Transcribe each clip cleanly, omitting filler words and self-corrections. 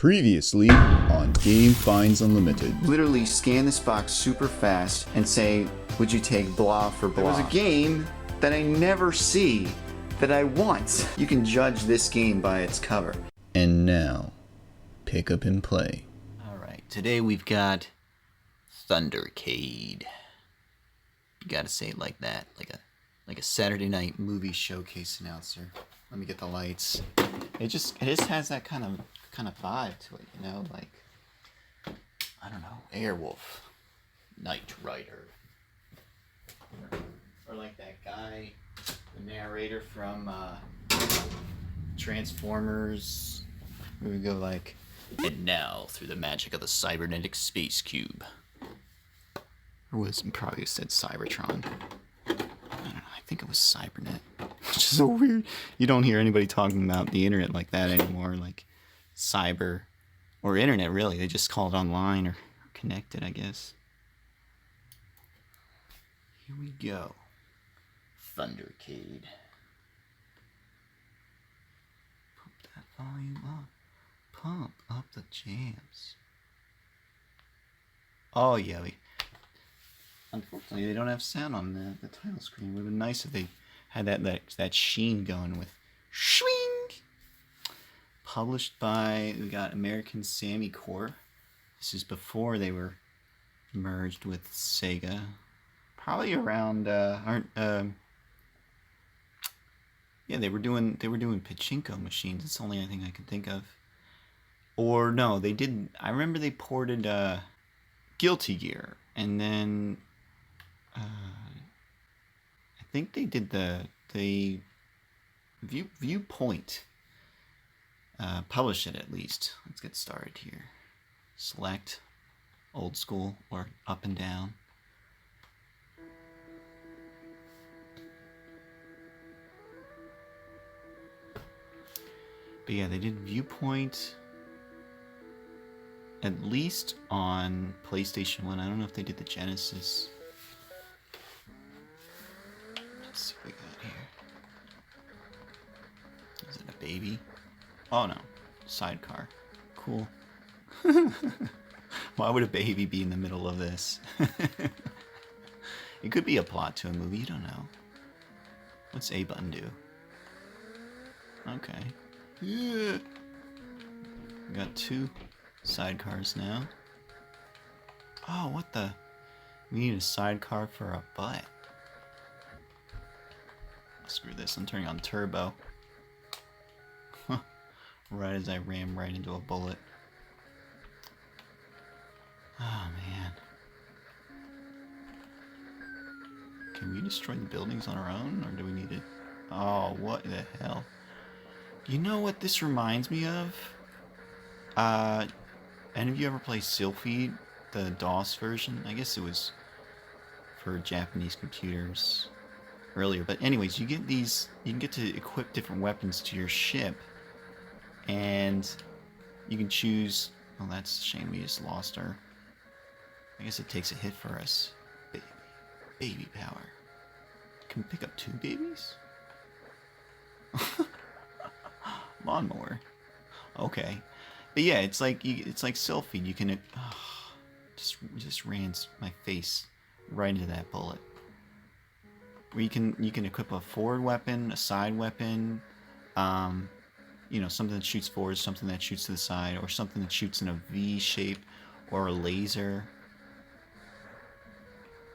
Previously on Game Finds Unlimited. Literally scan this box super fast and say, would you take blah for blah? There was a game that I never see that I want. You can judge this game by its cover. And now, pick up and play. Alright, today we've got Thundercade. You gotta say it like that, like a Saturday night movie showcase announcer. Let me get the lights. It just has that kind of vibe to it, you know, like, I don't know, Airwolf, Knight Rider, or like that guy, the narrator from Transformers. We would go like, and now through the magic of the cybernetic space cube. Or was probably said Cybertron. I don't know, I think it was Cybernet. Which is so weird. You don't hear anybody talking about the internet like that anymore, like cyber or internet really. They just call it online or connected, I guess. Here we go. Thundercade. Pump that volume up. Pump up the jams. Oh yeah, unfortunately they don't have sound on the title screen. It would have been nice if they had that sheen going with swing. Published by, we got American Sammy Corps. This is before they were merged with Sega. Probably around yeah, they were doing pachinko machines. It's the only thing I can think of. Or no, they did. I remember they ported Guilty Gear, and then I think they did the Viewpoint. Publish it at least. Let's get started here. Select old school or up and down. But yeah, they did Viewpoint at least on PlayStation 1. I don't know if they did the Genesis. Let's see what we got here. Is it a baby? Oh no, sidecar. Cool. Why would a baby be in the middle of this? It could be a plot to a movie, you don't know. What's A button do? Okay. Yeah. We got two sidecars now. Oh, what the? We need a sidecar for a butt. Screw this, I'm turning on turbo. Right as I ram right into a bullet. Oh man. Can we destroy the buildings on our own, or do we need it? Oh, what the hell? You know what this reminds me of? Any of you ever play Sylphid, the DOS version? I guess it was for Japanese computers earlier. But anyways, you get these, you can get to equip different weapons to your ship. And you can choose, well, that's a shame we just lost her. I guess it takes a hit for us. Baby power. Can we pick up two babies? Lawnmower. Okay. But yeah, it's like Sylphid. You can just ran my face right into that bullet. Where you can equip a forward weapon, a side weapon, you know, something that shoots forward, something that shoots to the side, or something that shoots in a V shape, or a laser.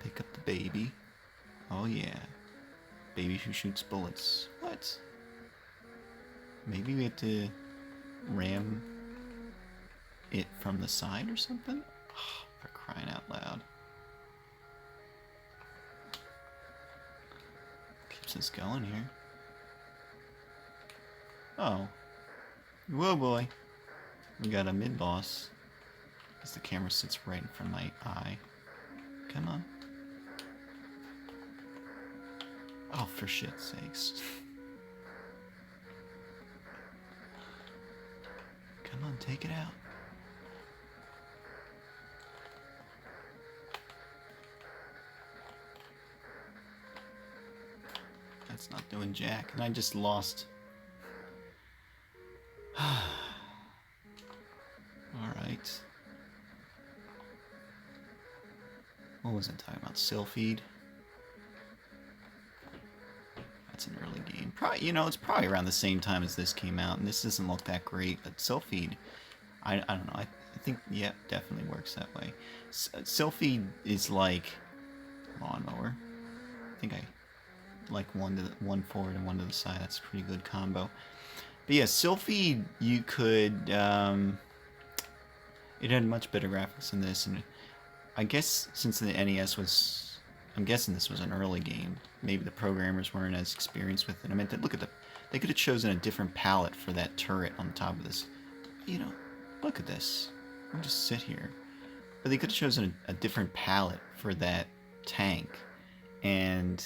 Pick up the baby. Oh yeah. Baby who shoots bullets. What? Maybe we have to ram it from the side or something? Oh, for crying out loud. Keeps us going here. Oh. Whoa boy. We got a mid-boss. As the camera sits right in front of my eye. Come on. Oh, for shit's sakes. Come on, take it out. That's not doing jack. And I just lost right. What was I talking about? Sylphid? That's an early game. Probably, you know, it's probably around the same time as this came out, and this doesn't look that great, but Sylphid, I don't know, I think, yeah, definitely works that way. Sylphid is like lawnmower. I think I like one forward and one to the side. That's a pretty good combo. But yeah, Sylphid, you could, it had much better graphics than this, and I guess since the NES was, I'm guessing this was an early game, maybe the programmers weren't as experienced with it. I mean, look at they could have chosen a different palette for that turret on the top of this. You know, look at this. I'll just sit here. But they could have chosen a different palette for that tank, and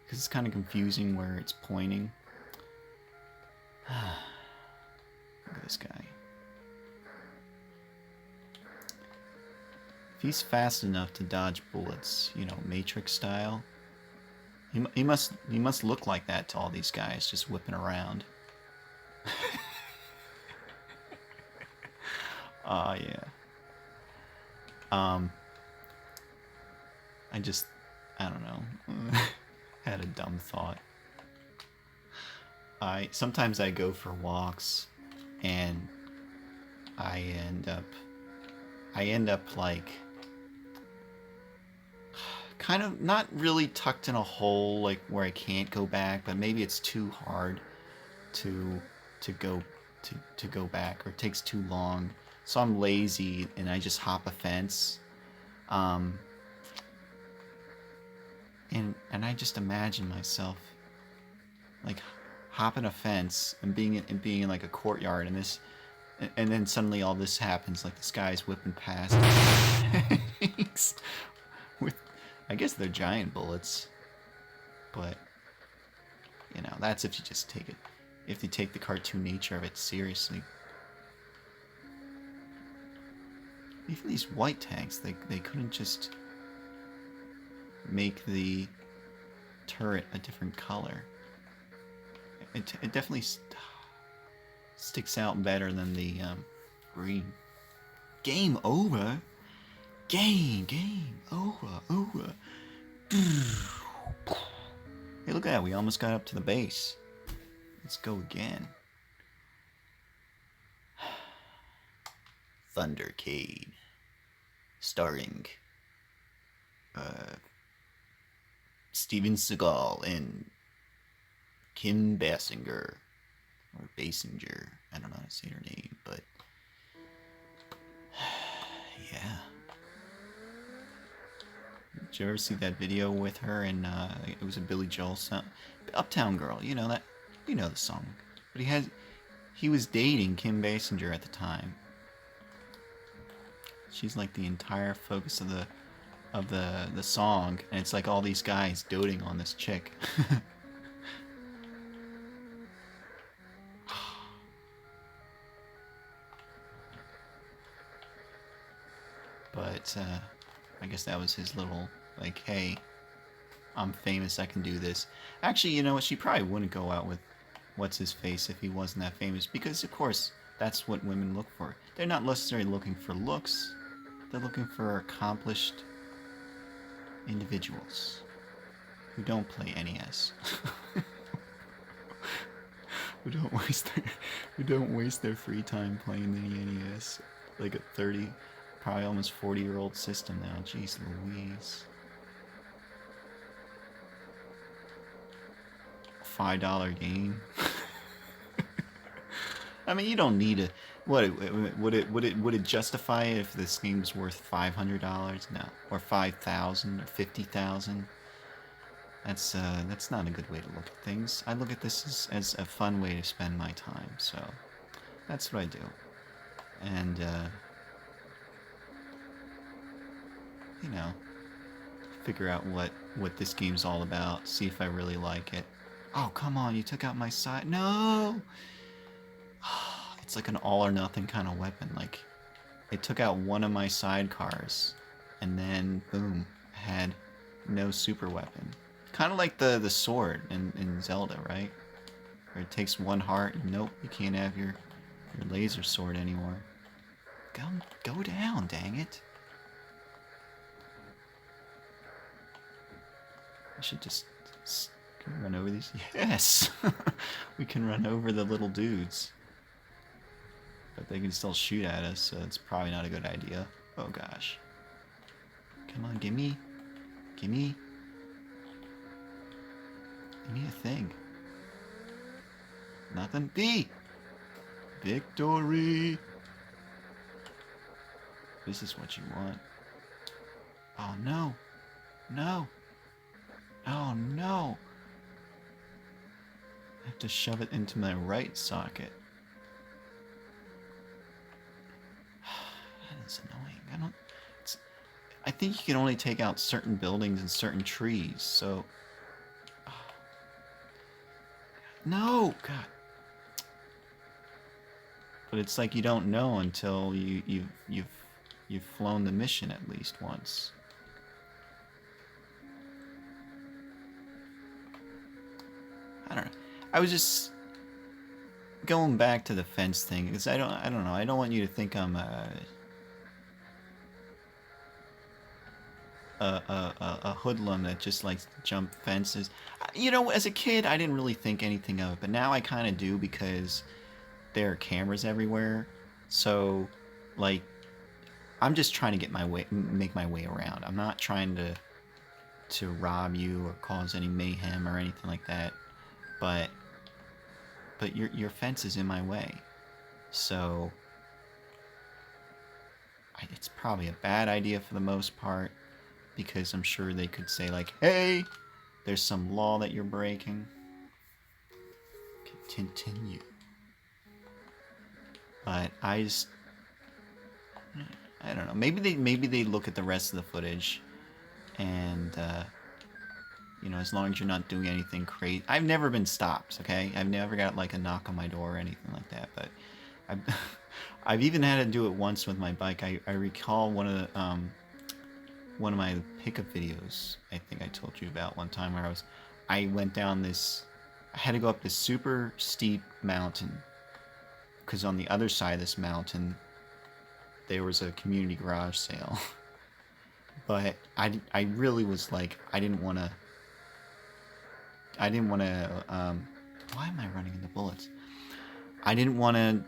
because it's kind of confusing where it's pointing. Look at this guy. If he's fast enough to dodge bullets, you know, Matrix style, he must look like that to all these guys just whipping around. Yeah. I don't know. Had a dumb thought. Sometimes I go for walks and I end up like kind of not really tucked in a hole like where I can't go back, but maybe it's too hard to go back, or it takes too long. So I'm lazy and I just hop a fence. And I just imagine myself like hopping a fence and being in like a courtyard, and then suddenly all this happens, like this guy's whipping past with, I guess they're giant bullets, but you know, that's if you take the cartoon nature of it seriously. Even these white tanks, they couldn't just make the turret a different color. It definitely sticks out better than the green. Game over. Game over. Hey, look at that. We almost got up to the base. Let's go again. Thundercade. Starring Steven Seagal and Kim Basinger. Or Basinger. I don't know how to say her name, but yeah. Did you ever see that video with her? And it was a Billy Joel song, Uptown Girl. You know that, you know the song. But he was dating Kim Basinger at the time. She's like the entire focus of the song, and it's like all these guys doting on this chick. But I guess that was his little, like, hey, I'm famous, I can do this. Actually, you know what, she probably wouldn't go out with what's-his-face if he wasn't that famous, because, of course, that's what women look for. They're not necessarily looking for looks, they're looking for accomplished individuals who don't play NES. who don't waste their free time playing the NES like a 30, probably almost 40-year-old system now. Jeez Louise. $5 game. I mean, you don't need a. Would it justify it if this game's worth $500? No, or $5,000 or $50,000. That's not a good way to look at things. I look at this as a fun way to spend my time. So that's what I do, and you know, figure out what this game's all about. See if I really like it. Oh, come on, you took out my side. No! It's like an all or nothing kind of weapon. Like, it took out one of my sidecars, and then, boom, had no super weapon. Kind of like the sword in Zelda, right? Where it takes one heart, and nope, you can't have your laser sword anymore. Go down, dang it. I should just... Can we run over these? Yes! We can run over the little dudes. But they can still shoot at us, so it's probably not a good idea. Oh gosh. Come on, gimme. Gimme. Gimme a thing. Nothing. B! Victory! This is what you want. Oh no. No. Oh no. I have to shove it into my right socket. That is annoying. I think you can only take out certain buildings and certain trees, so... No! God. But it's like you don't know until you've flown the mission at least once. I don't know. I was just going back to the fence thing because I don't know. I don't want you to think I'm a hoodlum that just likes to jump fences. You know, as a kid, I didn't really think anything of it, but now I kind of do because there are cameras everywhere. So, like, I'm just trying to make my way around. I'm not trying to rob you or cause any mayhem or anything like that. But your fence is in my way, so it's probably a bad idea for the most part, because I'm sure they could say like, hey, there's some law that you're breaking. Continue. But I don't know. Maybe they look at the rest of the footage, and you know, as long as you're not doing anything crazy. I've never been stopped, okay? I've never got like a knock on my door or anything like that. But I've even had to do it once with my bike. I recall one of my pickup videos. I think I told you about one time where I went down this. I had to go up this super steep mountain because on the other side of this mountain there was a community garage sale. But I really was like, I didn't want to. Why am I running into bullets? I didn't want to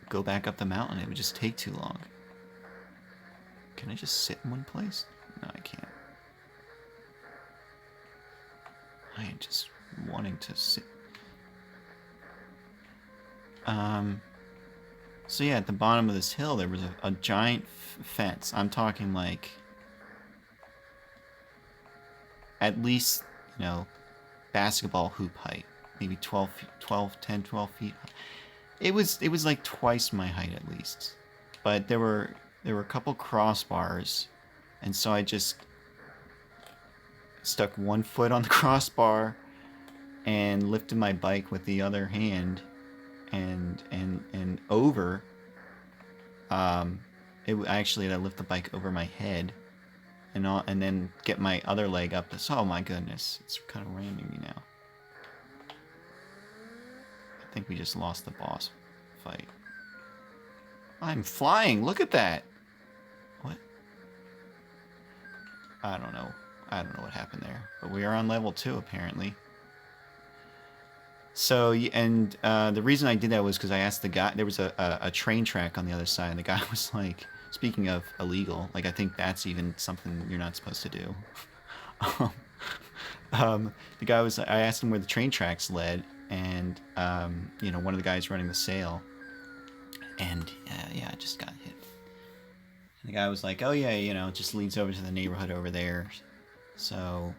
go back up the mountain. It would just take too long. Can I just sit in one place? No, I can't. I am just wanting to sit. So yeah, at the bottom of this hill, there was a giant fence. I'm talking like at least, you know, basketball hoop height, maybe 10, 12 feet. It was like twice my height at least. But there were a couple crossbars, and so I just stuck one foot on the crossbar and lifted my bike with the other hand and over. I actually had to lift the bike over my head. And then get my other leg up this. Oh my goodness, it's kind of ramming me now. I think we just lost the boss fight. I'm flying, look at that! What? I don't know what happened there. But we are on level 2 apparently. So, and the reason I did that was because I asked the guy, there was a train track on the other side, and the guy was like, speaking of illegal, like I think that's even something you're not supposed to do. The guy was, I asked him where the train tracks led, and you know, one of the guys running the sale, and yeah, I just got hit. And the guy was like, oh yeah, you know, it just leads over to the neighborhood over there. So,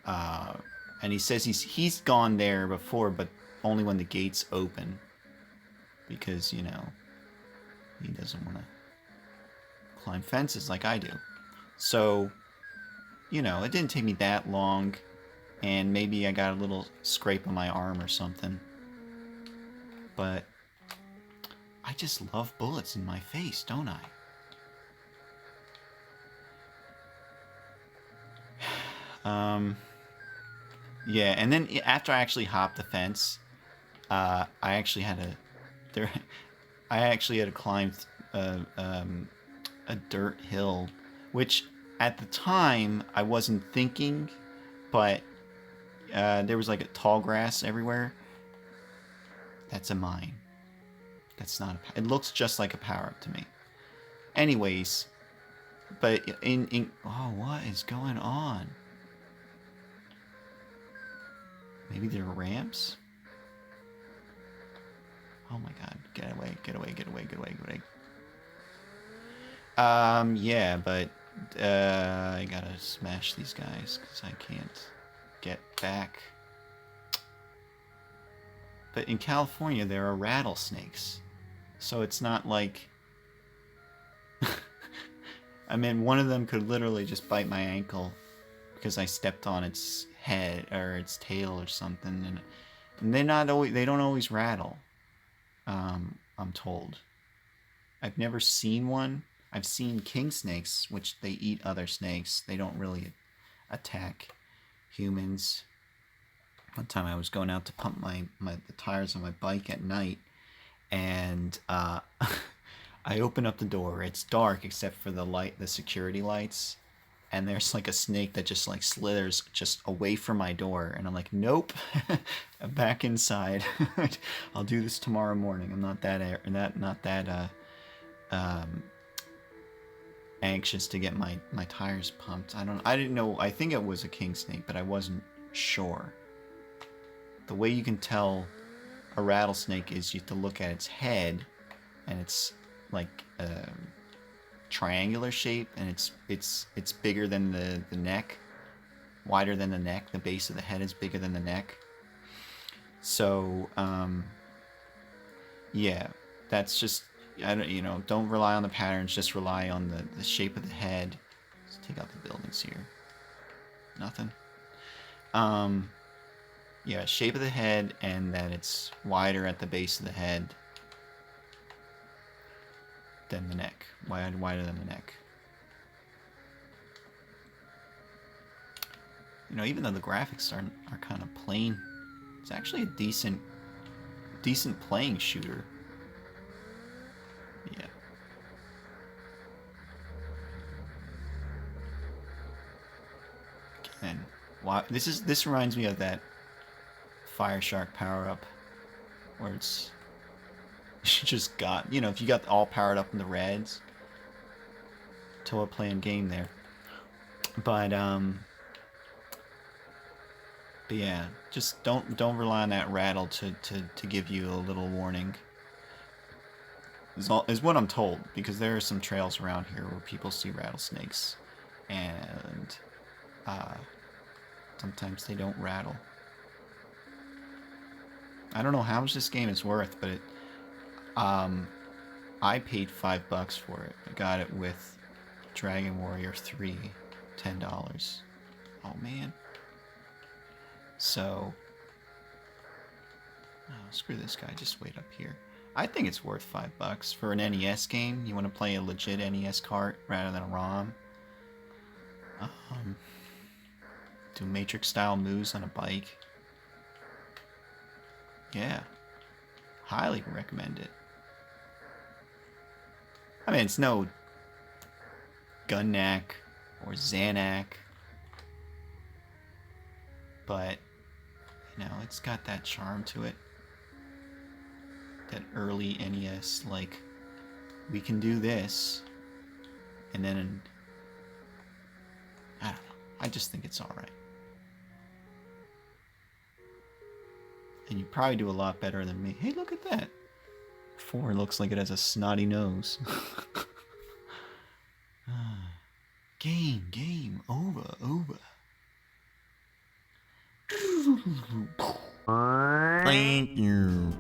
and he says he's gone there before, but only when the gates open, because, you know, he doesn't want to climb fences like I do. So, you know, it didn't take me that long, and maybe I got a little scrape on my arm or something. But I just love bullets in my face, don't I? Yeah, and then after I actually hopped the fence, I actually had to climb a dirt hill, which at the time I wasn't thinking, but there was like a tall grass everywhere. That's a mine. That's not a... It looks just like a power-up to me. Anyways, but oh, what is going on? Maybe there are ramps? Oh my god, get away, get away, get away, get away, get away. Yeah, but I gotta smash these guys because I can't get back. But in California, there are rattlesnakes. So it's not like... I mean, one of them could literally just bite my ankle because I stepped on its head or its tail or something. And they don't always rattle, I'm told. I've never seen one. I've seen king snakes, which they eat other snakes. They don't really attack humans. One time I was going out to pump the tires on my bike at night, and I open up the door. It's dark except for the security lights, and there's like a snake that just like slithers just away from my door, and I'm like, nope, I'm back inside. I'll do this tomorrow morning. I'm not that anxious to get my tires pumped. I didn't know. I think it was a king snake, but I wasn't sure. The way you can tell a rattlesnake is you have to look at its head, and it's like a triangular shape, and it's bigger than the neck, wider than the neck. The base of the head is bigger than the neck. So yeah, that's just, don't rely on the patterns. Just rely on the shape of the head. Let's take out the buildings here. Nothing. Yeah, shape of the head, and that it's wider at the base of the head than the neck. Wider than the neck. Even though the graphics are kind of plain, it's actually a decent playing shooter. Yeah. Again, this reminds me of that Fire Shark power-up, where it's just got, if you got all powered up in the reds, Toa playing game there. But yeah, just don't rely on that rattle to give you a little warning. Is what I'm told, because there are some trails around here where people see rattlesnakes, and sometimes they don't rattle. I don't know how much this game is worth, but I paid $5 for it. I got it with Dragon Warrior 3, $10. Oh man. So, screw this guy. Just wait up here. I think it's worth $5 for an NES game. You want to play a legit NES cart rather than a ROM. Do Matrix style moves on a bike. Yeah, highly recommend it. I mean, it's no gun-nac or Xanac, but it's got that charm to it. That early NES, like, we can do this, and then I don't know. I just think it's all right. And you probably do a lot better than me. Hey, look at that. 4 looks like it has a snotty nose. Game, over. Thank you.